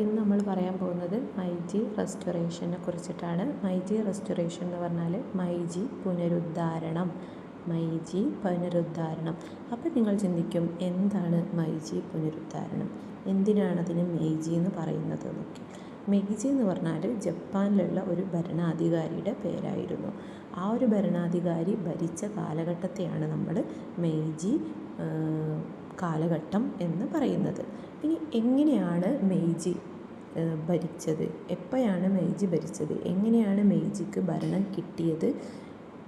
ഇന്ന് നമ്മൾ പറയാൻ പോകുന്നത് മൈജി റെസ്റ്റോറേഷനെ കുറിച്ചിട്ടാണ്. മൈജി റെസ്റ്റോറേഷൻ എന്ന് പറഞ്ഞാൽ മൈജി പുനരുദ്ധാരണം. മൈജി പുനരുദ്ധാരണം. അപ്പോൾ നിങ്ങൾ ചിന്തിക്കും, എന്താണ് മൈജി പുനരുദ്ധാരണം, എന്തിനാണ് അതിന് മെയ്ജി എന്ന് പറയുന്നത് എന്നൊക്കെ. മെയ്ജി എന്ന് പറഞ്ഞാൽ ജപ്പാനിലുള്ള ഒരു ഭരണാധികാരിയുടെ പേരായിരുന്നു. ആ ഒരു ഭരണാധികാരി ഭരിച്ച കാലഘട്ടത്തെയാണ് നമ്മൾ മെയ്ജി കാലഘട്ടം എന്ന് പറയുന്നത്. ഇനി എങ്ങനെയാണ് മെയ്ജി ഭരിച്ചത്, എപ്പോഴാണ് മെയ്ജി ഭരിച്ചത്, എങ്ങനെയാണ് മെയ്ജിക്ക് ഭരണം കിട്ടിയത്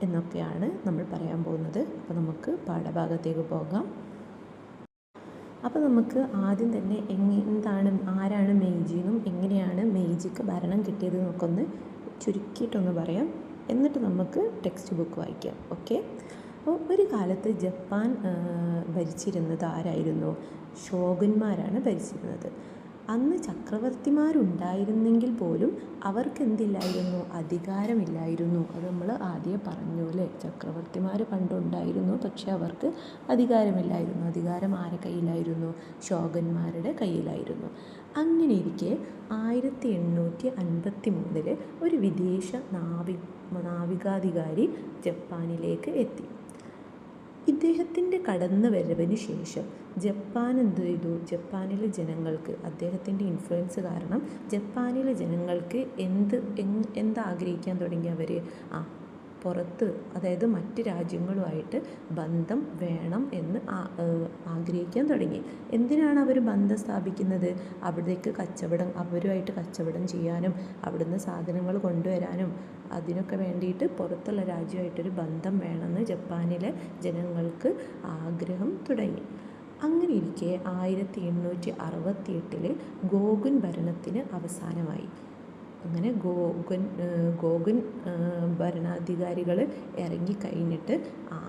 എന്നൊക്കെയാണ് നമ്മൾ പറയാൻ പോകുന്നത്. അപ്പോൾ നമുക്ക് പാഠഭാഗത്തേക്ക് പോകാം. അപ്പോൾ നമുക്ക് ആദ്യം തന്നെ ആരാണ് മെയ്ജി എന്നും എങ്ങനെയാണ് മെയ്ജിക്ക് ഭരണം കിട്ടിയത് എന്നൊക്കെ ഒന്ന് ചുരുക്കിയിട്ടൊന്ന് പറയാം. എന്നിട്ട് നമുക്ക് ടെക്സ്റ്റ് ബുക്ക് വായിക്കാം. ഓക്കെ. അപ്പോൾ ഒരു കാലത്ത് ജപ്പാൻ ഭരിച്ചിരുന്നത് ആരായിരുന്നു? ഷോഗന്മാരാണ് ഭരിച്ചിരുന്നത്. അന്ന് ചക്രവർത്തിമാരുണ്ടായിരുന്നെങ്കിൽ പോലും അവർക്ക് എന്തില്ലായിരുന്നു? അധികാരമില്ലായിരുന്നു. അത് നമ്മൾ ആദ്യം പറഞ്ഞു അല്ലേ. ചക്രവർത്തിമാർ പണ്ടുണ്ടായിരുന്നു, പക്ഷെ അവർക്ക് അധികാരമില്ലായിരുന്നു. അധികാരം ആരുടെ കയ്യിലായിരുന്നു? ഷോഗന്മാരുടെ കയ്യിലായിരുന്നു. അങ്ങനെ ഇരിക്കെ 1853 ഒരു വിദേശ നാവികാധികാരി ജപ്പാനിലേക്ക് എത്തി. ഇദ്ദേഹത്തിൻ്റെ കടന്നുവരവിന് ശേഷം ജപ്പാൻ എന്ത് ചെയ്തു? ജപ്പാനിലെ ജനങ്ങൾക്ക്, അദ്ദേഹത്തിൻ്റെ ഇൻഫ്ലുവൻസ് കാരണം ജപ്പാനിലെ ജനങ്ങൾക്ക് എന്താഗ്രഹിക്കാൻ തുടങ്ങി? അവർ പുറത്ത്, അതായത് മറ്റ് രാജ്യങ്ങളുമായിട്ട് ബന്ധം വേണം എന്ന് ആഗ്രഹിക്കാൻ തുടങ്ങി. എന്തിനാണ് അവർ ബന്ധം സ്ഥാപിക്കുന്നത്? അവിടേക്ക് അവരുമായിട്ട് കച്ചവടം ചെയ്യാനും അവിടുന്ന് സാധനങ്ങൾ കൊണ്ടുവരാനും അതിനൊക്കെ വേണ്ടിയിട്ട് പുറത്തുള്ള രാജ്യമായിട്ടൊരു ബന്ധം വേണമെന്ന് ജപ്പാനിലെ ജനങ്ങൾക്ക് ആഗ്രഹം തുടങ്ങി. അങ്ങനെ ഇരിക്കെ 1868 ഗോകുൻ ഭരണത്തിന് അവസാനമായി. അങ്ങനെ ഗോകുൻ ഭരണാധികാരികൾ ഇറങ്ങിക്കഴിഞ്ഞിട്ട്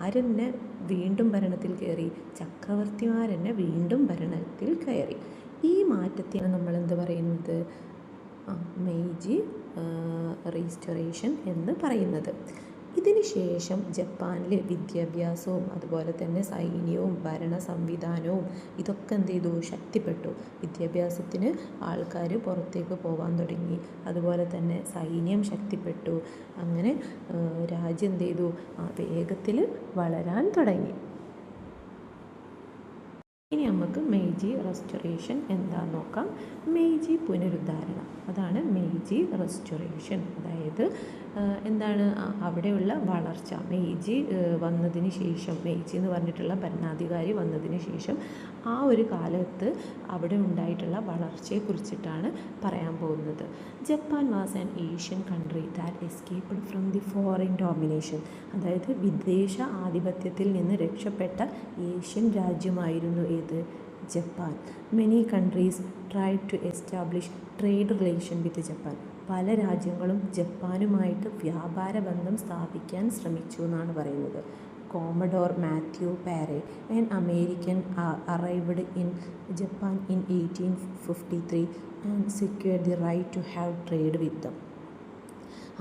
ആരെന്നെ വീണ്ടും ഭരണത്തിൽ കയറി? ചക്രവർത്തിമാരെന്നെ വീണ്ടും ഭരണത്തിൽ കയറി. ഈ മാറ്റത്തെയാണ് നമ്മളെന്ത് പറയുന്നത്? മെയ്ജി റീസ്റ്റോറേഷൻ എന്ന് പറയുന്നത്. ഇതിന് ശേഷം ജപ്പാനിൽ വിദ്യാഭ്യാസവും അതുപോലെ തന്നെ സൈന്യവും ഭരണ സംവിധാനവും ഇതൊക്കെ എന്ത് ചെയ്തു? ശക്തിപ്പെട്ടു. വിദ്യാഭ്യാസത്തിന് ആൾക്കാർ പുറത്തേക്ക് പോകാൻ തുടങ്ങി. അതുപോലെ തന്നെ സൈന്യം ശക്തിപ്പെട്ടു. അങ്ങനെ രാജ്യം എന്ത് ചെയ്തു? വേഗത്തിൽ വളരാൻ തുടങ്ങി. ഇനി നമുക്ക് മെയ്ജി റെസ്റ്റോറേഷൻ എന്താണെന്ന് നോക്കാം. മെയ്ജി പുനരുദ്ധാരണം, അതാണ് മെയ്ജി റെസ്റ്റോറേഷൻ. അതായത് എന്താണ്? അവിടെയുള്ള വളർച്ച. മെയ്ജി വന്നതിന് ശേഷം, മെയ്ജി എന്ന് പറഞ്ഞിട്ടുള്ള ഭരണാധികാരി വന്നതിന് ശേഷം ആ ഒരു കാലത്ത് അവിടെ ഉണ്ടായിട്ടുള്ള വളർച്ചയെക്കുറിച്ചിട്ടാണ് പറയാൻ പോകുന്നത്. Japan was an Asian country that escaped from the foreign domination. അതായത് വിദേശ ആധിപത്യത്തിൽ നിന്ന് രക്ഷപ്പെട്ട ഏഷ്യൻ രാജ്യമായിരുന്നു ഏത്? Japan. Many countries tried to establish trade relation with Japan. പല രാജ്യങ്ങളും ജപ്പാനുമായിട്ട് വ്യാപാര ബന്ധം സ്ഥാപിക്കാൻ ശ്രമിച്ചു എന്നാണ് പറയുന്നത്. Commodore Matthew Perry, an American, arrived in Japan in 1853 and secured the right to have trade with them.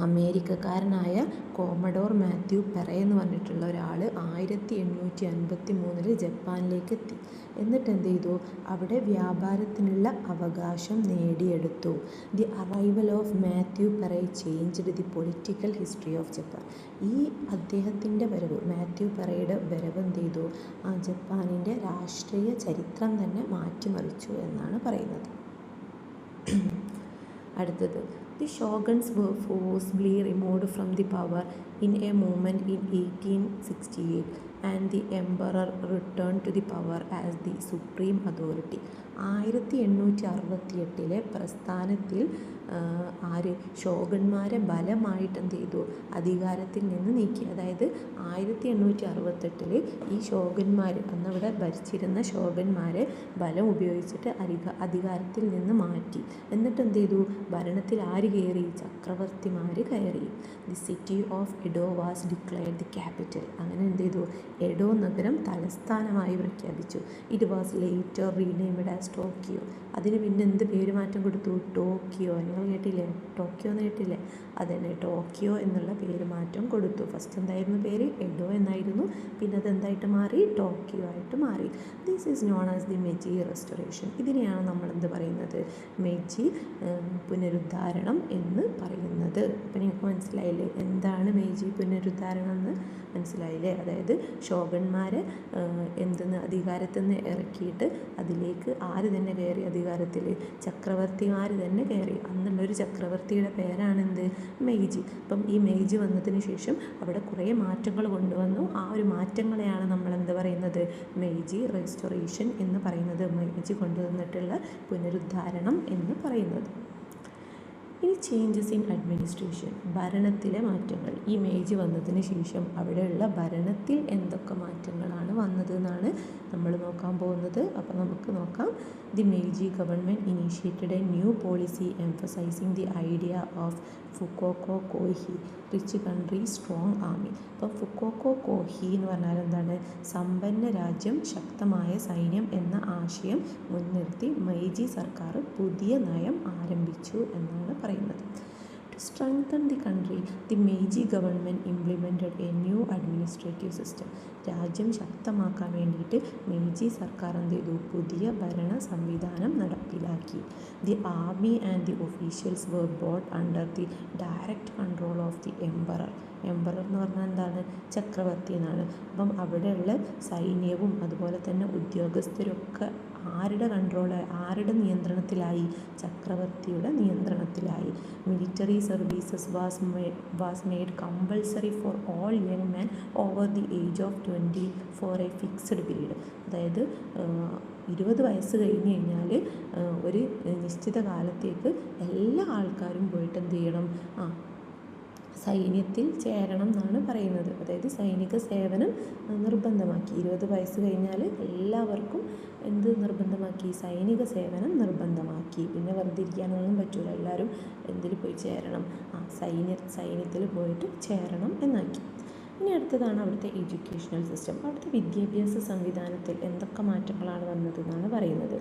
അമേരിക്കക്കാരനായ കോമഡോർ മാത്യു പെറെ എന്ന് പറഞ്ഞിട്ടുള്ള ഒരാൾ 1853 ജപ്പാനിലേക്ക് എത്തി. എന്നിട്ട് എന്ത് ചെയ്തു? അവിടെ വ്യാപാരത്തിനുള്ള അവകാശം നേടിയെടുത്തു. The arrival of Matthew Perry changed the political history of Japan. ഈ അദ്ദേഹത്തിൻ്റെ വരവ്, മാത്യു പെറയുടെ വരവ് എന്ത് ചെയ്തു? ജപ്പാനിൻ്റെ രാഷ്ട്രീയ ചരിത്രം തന്നെ മാറ്റിമറിച്ചു എന്നാണ് പറയുന്നത്. അടുത്തത്, the shoguns were forcibly removed from the power in a movement in 1868 and the emperor returned to the power as the supreme authority. 1868 പ്രസ്ഥാനത്തിൽ ഷോഗന്മാരെ ബലമായിട്ട് എന്ത് ചെയ്തു? അധികാരത്തിൽ നിന്ന് നീക്കി. അതായത് 1868 ഈ ഷോഗന്മാർ, അന്നവിടെ ഭരിച്ചിരുന്ന ഷോഗന്മാരെ ബലം ഉപയോഗിച്ചിട്ട് അധികാരത്തിൽ നിന്ന് മാറ്റി. എന്നിട്ട് എന്ത് ചെയ്തു? ഭരണത്തിൽ ആര് ആര് കയറി? ചക്രവർത്തിമാർ കയറി. The city of Edo was declared the capital. അങ്ങനെ എന്ത് ചെയ്തു? എഡോ നഗരം തലസ്ഥാനമായി പ്രഖ്യാപിച്ചു. It was later renamed as Tokyo. അതിന് പിന്നെ എന്ത് പേര് മാറ്റം കൊടുത്തു? ടോക്കിയോ. നിങ്ങൾ കേട്ടില്ലേ? ടോക്കിയോ എന്ന് കേട്ടില്ലേ? അതന്നെ, ടോക്കിയോ എന്നുള്ള പേര് മാറ്റം കൊടുത്തു. ഫസ്റ്റ് എന്തായിരുന്നു പേര്? എഡോ എന്നായിരുന്നു. പിന്നെ അതെന്തായിട്ട് മാറി? ടോക്കിയോ ആയിട്ട് മാറി. This is known as the Meiji restoration. ഇതിനെയാണ് നമ്മൾ എന്ത് പറയുന്നത്? മെയ്ജി പുനരുദ്ധാരണം എന്ന് പറയുന്നത്. അപ്പം നിങ്ങൾക്ക് മനസ്സിലായില്ലേ എന്താണ് മെയ്ജി പുനരുദ്ധാരണം എന്ന്? മനസ്സിലായില്ലേ? അതായത് ഷോഗന്മാരെ എന്തെന്ന് അധികാരത്തിൽ നിന്ന് ഇറക്കിയിട്ട് അതിലേക്ക് ആര് തന്നെ കയറി? അധികാരത്തിൽ ചക്രവർത്തിമാർ തന്നെ കയറി. അന്നുള്ളൊരു ചക്രവർത്തിയുടെ പേരാണെന്ത്? മെയ്ജി. അപ്പം ഈ മെയ്ജി വന്നതിന് ശേഷം അവിടെ കുറേ മാറ്റങ്ങൾ കൊണ്ടുവന്നു. ആ ഒരു മാറ്റങ്ങളെയാണ് നമ്മൾ എന്ത് പറയുന്നത്? മെയ്ജി റെസ്റ്റോറേഷൻ എന്ന് പറയുന്നത്. മെയ്ജി കൊണ്ടുവന്നിട്ടുള്ള പുനരുദ്ധാരണം എന്ന് പറയുന്നത്. ഇനി ചേഞ്ചസ് ഇൻ അഡ്മിനിസ്ട്രേഷൻ, ഭരണത്തിലെ മാറ്റങ്ങൾ. ഈ മെയ്ജി വന്നതിന് ശേഷം അവിടെയുള്ള ഭരണത്തിൽ എന്തൊക്കെ മാറ്റങ്ങളാണ് വന്നത് എന്നാണ് നമ്മൾ നോക്കാൻ പോകുന്നത്. അപ്പോൾ നമുക്ക് നോക്കാം. The Meiji government initiated a new policy emphasizing the idea of Fukoku Kyohei, rich country strong army. അപ്പോൾ ഫുക്കോക്കോ കോഹി എന്ന് പറഞ്ഞാൽ എന്താണ്? സമ്പന്ന രാജ്യം, ശക്തമായ സൈന്യം എന്ന ആശയം മുൻനിർത്തി മെയ്ജി സർക്കാർ പുതിയ നയം ആരംഭിച്ചു എന്നാണ് പറയുന്നത്. To strengthen the country, the Meiji government implemented a new administrative system. രാജ്യം ശക്തമാക്കാൻ വേണ്ടിയിട്ട് മെയ്ജി സർക്കാർ എന്ത് ചെയ്തു? പുതിയ ഭരണ സംവിധാനം നടപ്പിലാക്കി. The army and the officials were brought under the direct control of the emperor. Emperor എന്ന് പറഞ്ഞാൽ എന്താണ്? ചക്രവർത്തി എന്നാണ്. അപ്പം അവിടെയുള്ള സൈന്യവും അതുപോലെ തന്നെ ഉദ്യോഗസ്ഥരൊക്കെ ആരുടെ ആരുടെ നിയന്ത്രണത്തിലായി? ചക്രവർത്തിയുടെ നിയന്ത്രണത്തിലായി. Military services was made compulsory for all young men over the age of 20 for a fixed period. അതായത് 20 വയസ്സ് കഴിഞ്ഞ് കഴിഞ്ഞാൽ ഒരു നിശ്ചിത കാലത്തേക്ക് എല്ലാ ആൾക്കാരും പോയിട്ട് എന്ത് ചെയ്യണം? സൈന്യത്തിൽ ചേരണം എന്നാണ് പറയുന്നത്. അതായത് സൈനിക സേവനം നിർബന്ധമാക്കി. 20 വയസ്സ് കഴിഞ്ഞാൽ എല്ലാവർക്കും എന്ത് നിർബന്ധമാക്കി? സൈനിക സേവനം നിർബന്ധമാക്കി. പിന്നെ വെറുതെ ഇരിക്കാനൊന്നും പറ്റില്ല, എല്ലാവരും എന്തിൽ പോയി ചേരണം? സൈന്യത്തിൽ പോയിട്ട് ചേരണം എന്നാക്കി. ഇനി അടുത്തതാണ് അവിടുത്തെ എഡ്യൂക്കേഷണൽ സിസ്റ്റം. അവിടുത്തെ വിദ്യാഭ്യാസ സംവിധാനത്തിൽ എന്തൊക്കെ മാറ്റങ്ങളാണ് വന്നത് എന്നാണ് പറയുന്നത്.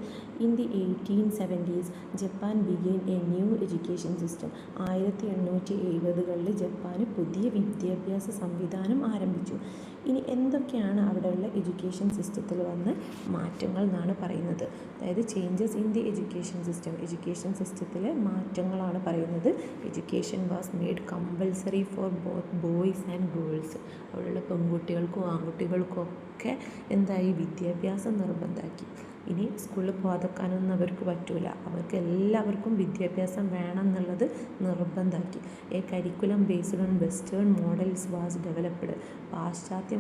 In the 1870s Japan begin a new education system. 1870കളിൽ ജപ്പാന് പുതിയ വിദ്യാഭ്യാസ സംവിധാനം ആരംഭിച്ചു. ഇനി എന്തൊക്കെയാണ് അവിടെയുള്ള എഡ്യൂക്കേഷൻ സിസ്റ്റത്തിൽ വന്ന മാറ്റങ്ങൾ എന്നാണ് പറയുന്നത്. അതായത് ചേഞ്ചസ് ഇൻ ദി എഡ്യൂക്കേഷൻ സിസ്റ്റത്തിലെ മാറ്റങ്ങളാണ് പറയുന്നത്. Education was made compulsory for both boys and girls. അവിടെയുള്ള പെൺകുട്ടികൾക്കും ആൺകുട്ടികൾക്കും ഒക്കെ എന്തായി? വിദ്യാഭ്യാസം നിർബന്ധമാക്കി. ഇനി സ്കൂളിൽ പോകാതെക്കാനൊന്നും അവർക്ക് പറ്റൂല. അവർക്ക് എല്ലാവർക്കും വിദ്യാഭ്യാസം വേണം എന്നുള്ളത് നിർബന്ധമാക്കി. A curriculum based on western models was developed. പാശ്ചാത്യ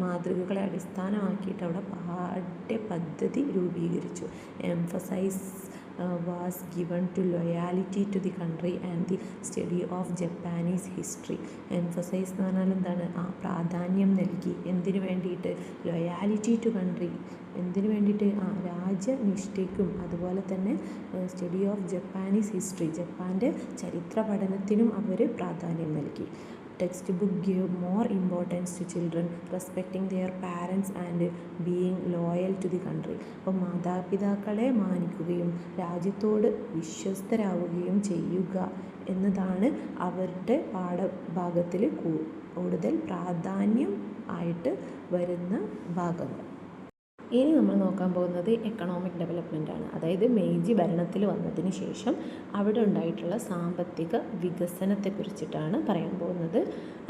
മാതൃകകളെ അടിസ്ഥാനമാക്കിയിട്ട് അവിടെ പാഠ്യപദ്ധതി രൂപീകരിച്ചു. Emphasize was given to loyalty to the country and the study of Japanese history. Emphasize എന്ന് പറഞ്ഞാൽ എന്താണ്? പ്രാധാന്യം നൽകി. എന്തിനു വേണ്ടിയിട്ട്? Loyalty to country. എന്തിനു വേണ്ടിയിട്ട്? രാജ്യനിഷ്ഠയ്ക്കും അതുപോലെ തന്നെ സ്റ്റഡി ഓഫ് ജപ്പാനീസ് ഹിസ്റ്ററി, ജപ്പാൻ്റെ ചരിത്ര പഠനത്തിനും അവർ പ്രാധാന്യം നൽകി. Textbook gave more importance to children respecting their parents and being loyal to the country. അപ്പം മാതാപിതാക്കളെ മാനിക്കുകയും രാജ്യത്തോട് വിശ്വസ്തരാവുകയും ചെയ്യുക എന്നതാണ് അവരുടെ പാഠഭാഗത്തിൽ കൂടുതൽ പ്രാധാന്യം ആയിട്ട് വരുന്ന ഭാഗങ്ങൾ. ഇനി നമ്മൾ നോക്കാൻ പോകുന്നത് എക്കണോമിക് ഡെവലപ്മെൻറ്റാണ്. അതായത് മെയ്ജി ഭരണത്തിൽ വന്നതിന് ശേഷം അവിടെ ഉണ്ടായിട്ടുള്ള സാമ്പത്തിക വികസനത്തെക്കുറിച്ചിട്ടാണ് പറയാൻ പോകുന്നത്.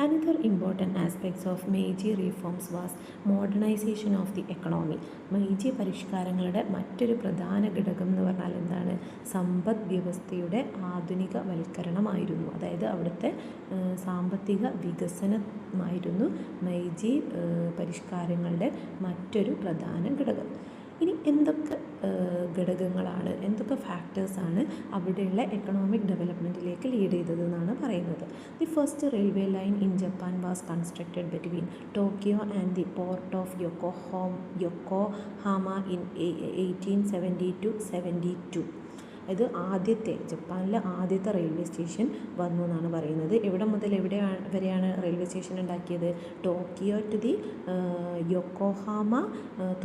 Another important aspects of Meiji reforms was modernization of the economy. Meiji പരിഷ്കാരങ്ങളുടെ മറ്റൊരു പ്രധാന ഘടകം എന്ന് പറഞ്ഞാൽ എന്താണ്? സമ്പദ് വ്യവസ്ഥയുടെ ആധുനികവൽക്കരണമായിരുന്നു. അതായത് അവിടുത്തെ സാമ്പത്തിക വികസനമായിരുന്നു മെയ്ജി പരിഷ്കാരങ്ങളുടെ മറ്റൊരു പ്രധാന ഘടകം. ഇനി എന്തൊക്കെ ഘടകങ്ങളാണ്, എന്തൊക്കെ ഫാക്ടേഴ്സാണ് അവിടെയുള്ള എക്കണോമിക് ഡെവലപ്മെൻറ്റിലേക്ക് ലീഡ് ചെയ്തതെന്നാണ് പറയുന്നത്. The first railway line in Japan was constructed between Tokyo and the port of Yokohama in 1870 to 72. ഇത് ജപ്പാനിലെ ആദ്യത്തെ റെയിൽവേ സ്റ്റേഷൻ വന്നു എന്നാണ് പറയുന്നത്. എവിടെ മുതൽ എവിടെ വരെയാണ് റെയിൽവേ സ്റ്റേഷൻ ഉണ്ടാക്കിയത്? ടോക്കിയോ ടു ദി യൊക്കോഹാമ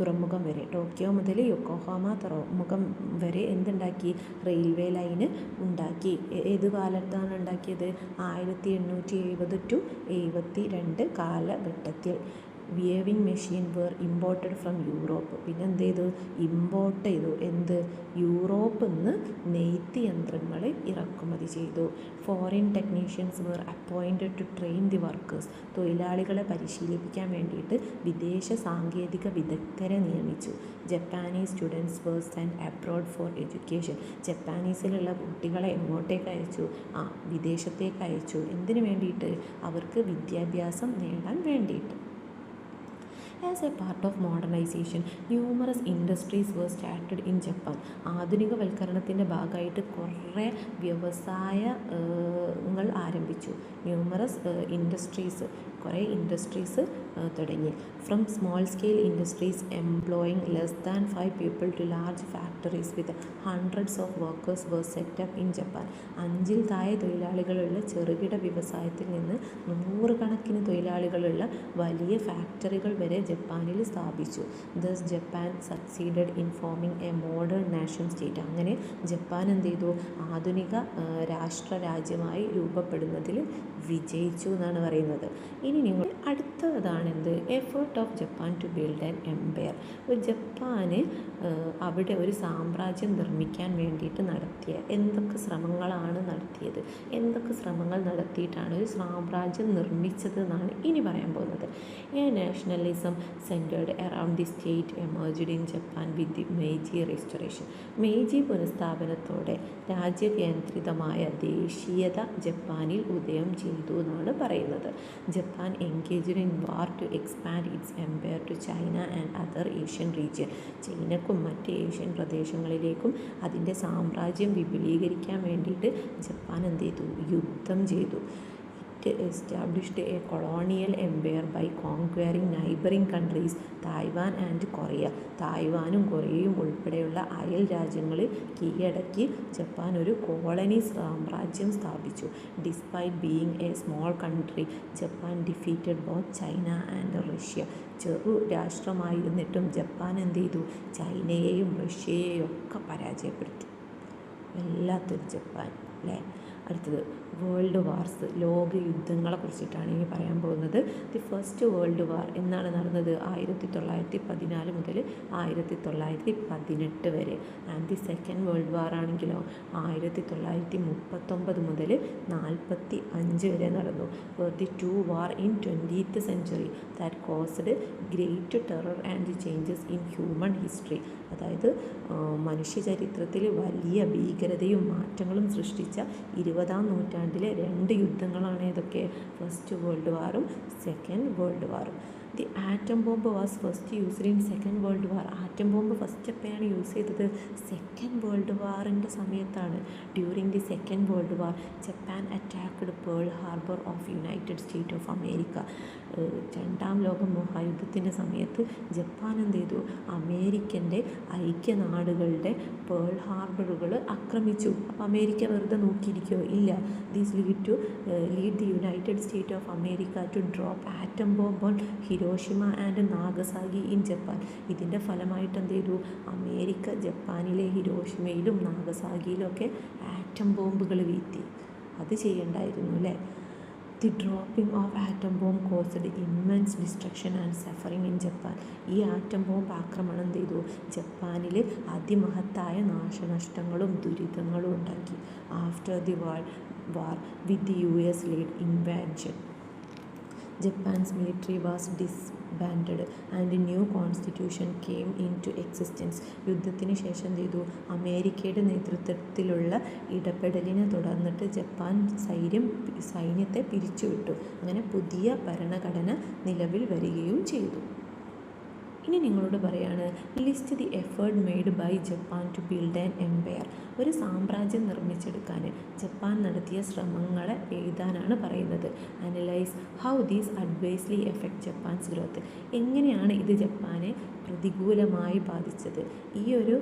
തുറമുഖം വരെ. ടോക്കിയോ മുതൽ യൊക്കോഹാമ തുറമുഖം വരെ എന്തുണ്ടാക്കി? റെയിൽവേ ലൈന് ഉണ്ടാക്കി. ഏത് കാലത്താണ് ഉണ്ടാക്കിയത്? 1870 ടു 72 കാലഘട്ടത്തിൽ. Weaving machine were imported from Europe. പിന്നെ എന്ത് ചെയ്തു? ഇമ്പോർട്ട് ചെയ്തു. യൂറോപ്പിൽ നിന്ന് നെയ്ത്ത് യന്ത്രങ്ങൾ ഇറക്കുമതി ചെയ്തു. Foreign technicians were appointed to train the workers. തൊഴിലാളികളെ പരിശീലിപ്പിക്കാൻ വേണ്ടിയിട്ട് വിദേശ സാങ്കേതിക വിദഗ്ധരെ നിയമിച്ചു. Japanese students were sent abroad for education. ജപ്പാനീസിലുള്ള കുട്ടികളെ എങ്ങോട്ടേക്ക് അയച്ചു? വിദേശത്തേക്ക് അയച്ചു. എന്തിനു വേണ്ടിയിട്ട്? അവർക്ക് വിദ്യാഭ്യാസം നേടാൻ വേണ്ടിയിട്ട്. As a part of modernization, numerous industries were started in Japan. ആധുനികവൽക്കരണത്തിൻ്റെ ഭാഗമായിട്ട് കുറേ വ്യവസായങ്ങൾ ആരംഭിച്ചു. കുറേ ഇൻഡസ്ട്രീസ് തുടങ്ങി. From small scale industries employing less than 5 people to large factories with hundreds of workers were set up in Japan. 5-ൽ താഴെ തൊഴിലാളികളുള്ള ചെറുകിട വ്യവസായത്തിൽ നിന്ന് 100 കണക്കിന് തൊഴിലാളികളുള്ള വലിയ ഫാക്ടറികൾ വരെ ജപ്പാനിൽ സ്ഥാപിച്ചു. Thus Japan succeeded in forming a modern nation state. അങ്ങനെ ജപ്പാൻ എന്ത് ചെയ്തു? ആധുനിക രാജ്യമായി രൂപപ്പെടുന്നതിൽ വിജയിച്ചു എന്നാണ് പറയുന്നത്. ഇനി നിങ്ങൾ അടുത്തതാണെന്ത്? Effort of Japan to build an empire. ജപ്പാന് അവിടെ ഒരു സാമ്രാജ്യം നിർമ്മിക്കാൻ വേണ്ടിയിട്ട് നടത്തിയ എന്തൊക്കെ ശ്രമങ്ങളാണ് നടത്തിയത്? എന്തൊക്കെ ശ്രമങ്ങൾ നടത്തിയിട്ടാണ് ഒരു സാമ്രാജ്യം നിർമ്മിച്ചത് എന്നാണ് ഇനി പറയാൻ പോകുന്നത്. A nationalism centred around the state emerged in Japan with the Meiji restoration. Meiji പുനഃസ്ഥാപനത്തോടെ രാജ്യകേന്ദ്രിതമായ ദേശീയത ജപ്പാനിൽ ഉദയം ചെയ്തു എന്നാണ് പറയുന്നത്. Japan engaged in war to expand its empire to China and other Asian region. ചൈനക്കും മറ്റ് ഏഷ്യൻ പ്രദേശങ്ങളിലേക്കും അതിൻ്റെ സാമ്രാജ്യം വിപുലീകരിക്കാൻ വേണ്ടിയിട്ട് ജപ്പാൻ എന്ത് ചെയ്തു? യുദ്ധം ചെയ്തു. It established a colonial empire by conquering neighboring countries Taiwan and Korea. തായ്വാനും കൊറിയയും ഉൾപ്പെടെയുള്ള അയൽ രാജ്യങ്ങൾ കീഴടക്കി ജപ്പാൻ ഒരു കോളനി സാമ്രാജ്യം സ്ഥാപിച്ചു. Despite being a small country, Japan defeated both China and Russia. ചെറു രാഷ്ട്രമായിരുന്നിട്ടും ജപ്പാൻ എന്ത് ചെയ്തു? ചൈനയെയും റഷ്യയെയും ഒക്കെ പരാജയപ്പെടുത്തി. വല്ലാത്തൊരു ജപ്പാൻ അല്ലേ. അടുത്തത് വേൾഡ് വാർസ്, ലോക യുദ്ധങ്ങളെ കുറിച്ചിട്ടാണ് ഇനി പറയാൻ പോകുന്നത്. ദി ഫസ്റ്റ് വേൾഡ് വാർ എന്നാണ് നടന്നത്? 1914 മുതൽ 1918 വരെ. And the second world war ആണെങ്കിലോ 1939 മുതൽ 45 വരെ നടന്നു. The two war in 20th century that caused great terror and changes in human history. അതായത് മനുഷ്യചരിത്രത്തിൽ വലിയ ഭീകരതയും മാറ്റങ്ങളും സൃഷ്ടിച്ച 20ാം നൂറ്റാണ്ടിലെ 2 യുദ്ധങ്ങളാണ് ഇതൊക്കെ. ഫസ്റ്റ് വേൾഡ് വാറും സെക്കൻഡ് വേൾഡ് വാറും. The atom bomb was first used in second world war. Atom bomb first എപ്പോഴാണ് യൂസ് ചെയ്തത്? സെക്കൻഡ് വേൾഡ് വാറിൻ്റെ സമയത്താണ്. During the second world war Japan attacked Pearl Harbor of United State of America. 2ാം ലോക മഹായുദ്ധത്തിൻ്റെ സമയത്ത് Japan എന്ത് ചെയ്തു? അമേരിക്കൻ്റെ ഐക്യനാടുകളുടെ പേൾ ഹാർബറുകൾ ആക്രമിച്ചു. അപ്പോൾ അമേരിക്ക വെറുതെ നോക്കിയിരിക്കുമോ? ഇല്ല. This lead the United State of America to drop atom bomb on Hiroshima and Nagasaki in Japan. ഇതിൻ്റെ ഫലമായിട്ട് എന്ത് ചെയ്തു? അമേരിക്ക ജപ്പാനിലെ ഹിരോഷിമയിലും നാഗസാക്കിയിലും ഒക്കെ ആറ്റം ബോംബുകൾ വീഴ്ത്തി. അത് ചെയ്യണ്ടായിരുന്നു അല്ലേ. The dropping of atom bomb caused immense destruction and suffering in Japan. ഈ ആറ്റം ബോംബ് ആക്രമണം എന്ത് ചെയ്തു? ജപ്പാനിൽ അതിമഹത്തായ നാശനഷ്ടങ്ങളും ദുരിതങ്ങളും ഉണ്ടാക്കി. After the war with the US led invasion, Japan's military was disbanded and a new constitution came into existence. യുദ്ധത്തിന് ശേഷം എന്ത് ചെയ്തു? അമേരിക്കയുടെ നേതൃത്വത്തിലുള്ള ഇടപെടലിനെ തുടർന്നിട്ട് ജപ്പാൻ സൈന്യത്തെ പിരിച്ചുവിട്ടു. അങ്ങനെ പുതിയ ഭരണഘടന നിലവിൽ വരികയും ചെയ്തു. ഇനി നിങ്ങളോട് പറയാണ് list the effort made by Japan to build an empire. ഒരു സാമ്രാജ്യം നിർമ്മിച്ചെടുക്കാൻ ജപ്പാൻ നടത്തിയ ശ്രമങ്ങളെ എഴുതാനാണ് പറയുന്നത്. Analyse how these adversely affect Japan's growth. എങ്ങനെയാണ് ഇത് ജപ്പാനെ പ്രതികൂലമായി ബാധിച്ചത്? ഈ ഒരു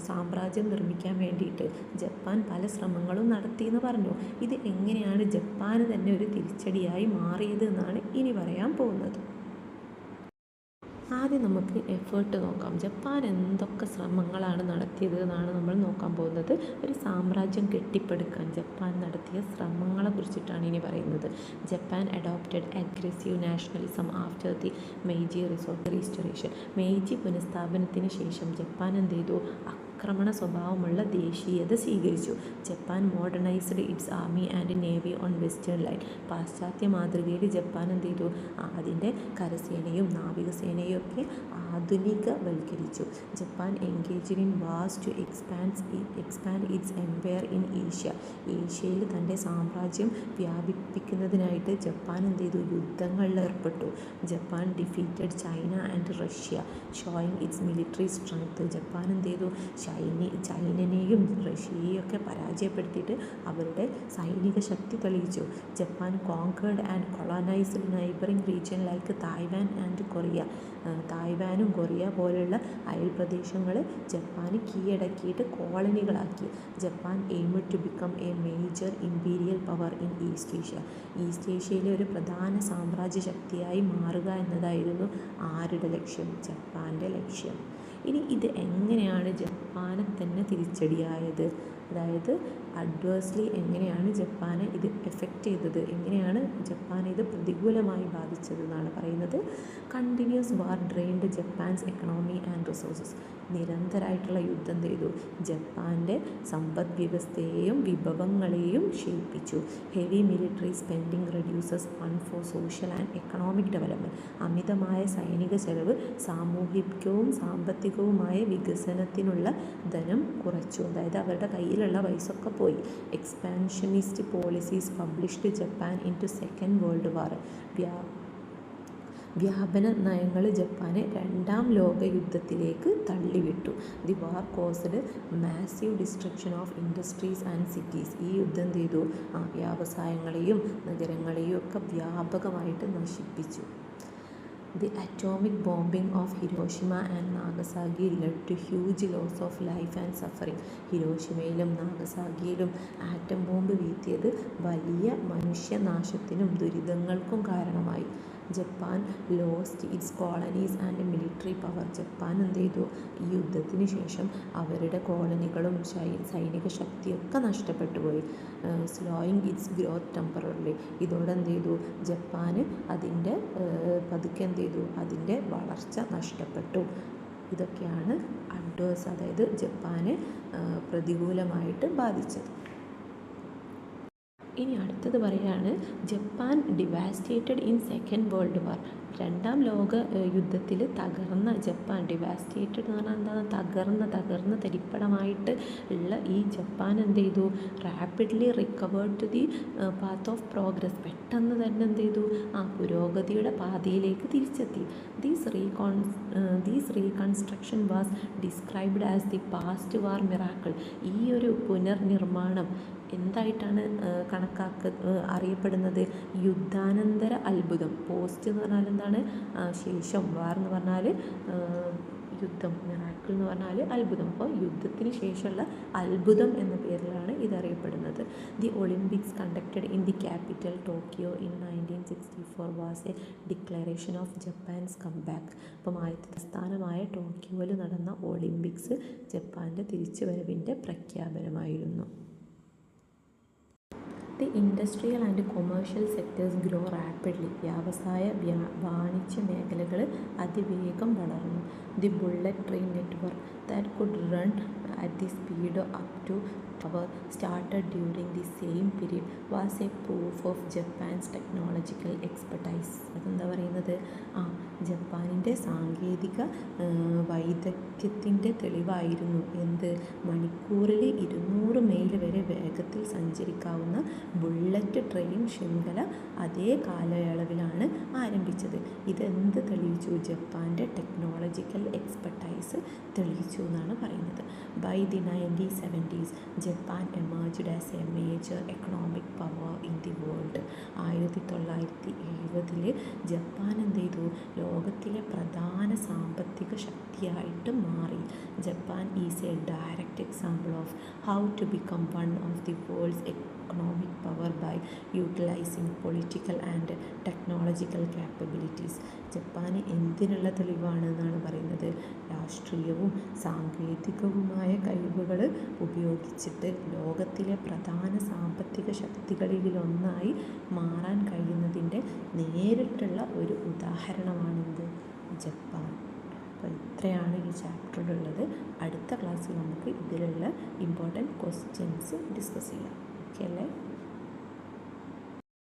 സാമ്രാജ്യം നിർമ്മിക്കാൻ വേണ്ടിയിട്ട് ജപ്പാൻ പല ശ്രമങ്ങളും നടത്തിയെന്ന് പറഞ്ഞു. ഇത് എങ്ങനെയാണ് ജപ്പാന് തന്നെ ഒരു തിരിച്ചടിയായി മാറിയത് എന്നാണ് ഇനി പറയാൻ പോകുന്നത്. ആദ്യം നമുക്ക് എഫേർട്ട് നോക്കാം. ജപ്പാൻ എന്തൊക്കെ ശ്രമങ്ങളാണ് നടത്തിയത് എന്നാണ് നമ്മൾ നോക്കാൻ പോകുന്നത്. ഒരു സാമ്രാജ്യം കെട്ടിപ്പടുക്കാൻ ജപ്പാൻ നടത്തിയ ശ്രമങ്ങളെ കുറിച്ചിട്ടാണ് ഇനി പറയുന്നത്. Japan adopted aggressive nationalism after the Meiji restoration. Meiji പുനഃസ്ഥാപനത്തിന് ശേഷം ജപ്പാൻ എന്ത് ചെയ്തു? ആക്രമണ സ്വഭാവമുള്ള ദേശീയത സ്വീകരിച്ചു. Japan modernised its army and navy on western line. പാശ്ചാത്യ മാതൃകയിൽ ജപ്പാൻ എന്ത് ചെയ്തു? അതിൻ്റെ കരസേനയും നാവികസേനയും ഒക്കെ ആധുനികവൽക്കരിച്ചു. Japan engaged in was to expand its empire in Asia. ഏഷ്യയിൽ തൻ്റെ സാമ്രാജ്യം വ്യാപിപ്പിക്കുന്നതിനായിട്ട് ജപ്പാൻ എന്ത് ചെയ്തു? യുദ്ധങ്ങളിൽ ഏർപ്പെട്ടു. Japan defeated China and Russia showing its military strength. Japan എന്ത് ചെയ്തു? ചൈനനെയും റഷ്യയെയും ഒക്കെ പരാജയപ്പെടുത്തിയിട്ട് അവരുടെ സൈനിക ശക്തി തെളിയിച്ചു. Japan conquered and colonised neighbouring region like Taiwan and Korea. തായ്വാനും കൊറിയ പോലുള്ള അയൽ പ്രദേശങ്ങൾ ജപ്പാന് കീഴടക്കിയിട്ട് കോളനികളാക്കി. Japan aimed to become a major imperial power in East Asia. East ഏഷ്യയിലെ ഒരു പ്രധാന സാമ്രാജ്യ ശക്തിയായി മാറുക എന്നതായിരുന്നു ആരുടെ ലക്ഷ്യം? ജപ്പാൻ്റെ ലക്ഷ്യം. ഇനി ഇത് എങ്ങനെയാണ് ജപ്പാനെ തന്നെ തിരിച്ചടിയായത്? അതായത് അഡ്വേഴ്സ്ലി എങ്ങനെയാണ് ജപ്പാനെ ഇത് എഫക്റ്റ് ചെയ്തത്, എങ്ങനെയാണ് ജപ്പാനെ ഇത് പ്രതികൂലമായി ബാധിച്ചത് എന്നാണ് പറയുന്നത്. Continuous war drained Japan's economy and resources. നിരന്തരമായിട്ടുള്ള യുദ്ധം ചെയ്തു ജപ്പാൻ്റെ സമ്പദ് വ്യവസ്ഥയെയും വിഭവങ്ങളെയും ക്ഷയിപ്പിച്ചു. Heavy military spending reduces fund for social and economic development. അമിതമായ സൈനിക ചെലവ് സാമൂഹികവും സാമ്പത്തികവുമായ വികസനത്തിനുള്ള ധനം കുറച്ചു. അതായത് അവരുടെ കയ്യിലുള്ള പൈസയൊക്കെ പോയി. Expansionist policies published Japan in to second world war. വ്യാപന നയങ്ങൾ ജപ്പാനെ രണ്ടാം ലോക യുദ്ധത്തിലേക്ക് തള്ളിവിട്ടു. The war caused massive destruction of industries and cities. ഈ യുദ്ധം ചെയ്തു വ്യവസായങ്ങളെയും നഗരങ്ങളെയും ഒക്കെ വ്യാപകമായിട്ട് നശിപ്പിച്ചു. The atomic bombing of Hiroshima and Nagasaki led to huge loss of life and suffering. ഹിരോഷിമയിലും നാഗസാക്കിയിലും ആറ്റം ബോംബ് വീഴ്ത്തിയത് വലിയ മനുഷ്യനാശത്തിനും ദുരിതങ്ങൾക്കും കാരണമായി. Japan lost its colonies and military power. Japan എന്ത് ചെയ്തു? ഈ യുദ്ധത്തിന് ശേഷം അവരുടെ കോളനികളും സൈനിക ശക്തിയൊക്കെ നഷ്ടപ്പെട്ടു പോയി. Slowing it's growth temporarily. ഇതോടെ എന്ത് ചെയ്തു? ജപ്പാന് അതിൻ്റെ പതുക്കെ എന്ത് ചെയ്തു? അതിൻ്റെ വളർച്ച നഷ്ടപ്പെട്ടു. ഇതൊക്കെയാണ് അഡ്വേഴ്സ്, അതായത് ജപ്പാനെ പ്രതികൂലമായിട്ട് ബാധിച്ചത്. ഇനി അടുത്തത് പറയുകയാണ് ജപ്പാൻ ഡിവാസ്റ്റേറ്റഡ് ഇൻ സെക്കൻഡ് വേൾഡ് വാർ. രണ്ടാം ലോക യുദ്ധത്തിൽ തകർന്ന ജപ്പാൻ. ഡിവാസ്റ്റേറ്റഡ് എന്ന് പറഞ്ഞാൽ എന്താണ്? തകർന്ന തരിപ്പണമായിട്ട് ഉള്ള ഈ ജപ്പാൻ എന്ത് ചെയ്തു? Rapidly recovered to the path of progress. പെട്ടെന്ന് തന്നെ എന്ത് ചെയ്തു? പുരോഗതിയുടെ പാതയിലേക്ക് തിരിച്ചെത്തി. These reconstruction was described as the post war miracle. ഈ ഒരു പുനർനിർമ്മാണം എന്തായിട്ടാണ് അറിയപ്പെടുന്നത്? യുദ്ധാനന്തര അത്ഭുതം. പോസ്റ്റ് എന്ന് പറഞ്ഞാൽ എന്താണ്? ശേഷം. വാർ എന്ന് പറഞ്ഞാൽ യുദ്ധം, മിറാക്കിൾ എന്ന് പറഞ്ഞാൽ അത്ഭുതം. അപ്പോൾ യുദ്ധത്തിന് ശേഷമുള്ള അത്ഭുതം എന്ന പേരിലാണ് ഇതറിയപ്പെടുന്നത്. The Olympics conducted in the capital Tokyo in 1964 was a declaration of Japan's comeback. അപ്പം ആദ്യത്തെ തലസ്ഥാനമായ ടോക്കിയോയിൽ നടന്ന ഒളിമ്പിക്സ് ജപ്പാൻ്റെ തിരിച്ചുവരവിൻ്റെ പ്രഖ്യാപനമായിരുന്നു. The industrial and commercial sectors grow rapidly. വ്യവസായ വാണിജ്യ മേഖലകൾ അതിവേഗം വളർന്നു. The bullet train network that could run at the speed up to power started during the same period was a proof of Japan's technological expertise. അതെന്താ പറയുന്നത്? ജപ്പാനിൻ്റെ സാങ്കേതിക വൈദഗ്ധ്യത്തിൻ്റെ തെളിവായിരുന്നു എന്ത്? മണിക്കൂറിൽ 200 മൈൽ വരെ വേഗത്തിൽ സഞ്ചരിക്കാവുന്ന ബുള്ളറ്റ് ട്രെയിൻ ശൃംഖല അതേ കാലയളവിലാണ് ആരംഭിച്ചത്. ഇതെന്ത് തെളിയിച്ചു? ജപ്പാൻ്റെ ടെക്നോളജിക്കൽ എക്സ്പെർട്ടൈസ് തെളിയിച്ചു എന്നാണ് പറയുന്നത്. By the 1970s Japan emerged as a major economic power in the world. 1970 Japan എന്ത് ചെയ്തു? ലോകത്തിലെ പ്രധാന സാമ്പത്തിക ശക്തിയായിട്ട് മാറി. Japan is a direct example of how to become one of the world's economic power by utilising political and technological capabilities. ജപ്പാന് എന്തിനുള്ള തെളിവാണ് എന്നാണ് പറയുന്നത്? രാഷ്ട്രീയവും സാങ്കേതികവുമായ കഴിവുകൾ ഉപയോഗിച്ചിട്ട് ലോകത്തിലെ പ്രധാന സാമ്പത്തിക ശക്തികളിലൊന്നായി മാറാൻ കഴിയുന്നതിൻ്റെ നേരിട്ടുള്ള ഒരു ഉദാഹരണമാണിത് ജപ്പാൻ. അപ്പോൾ ഇത്രയാണ് ഈ ചാപ്റ്ററിലുള്ളത്. അടുത്ത ക്ലാസ്സിൽ നമുക്ക് ഇതിലുള്ള ഇമ്പോർട്ടൻറ്റ് ക്വസ്റ്റ്യൻസ് ഡിസ്കസ് ചെയ്യാം. ഓക്കെ അല്ലേ?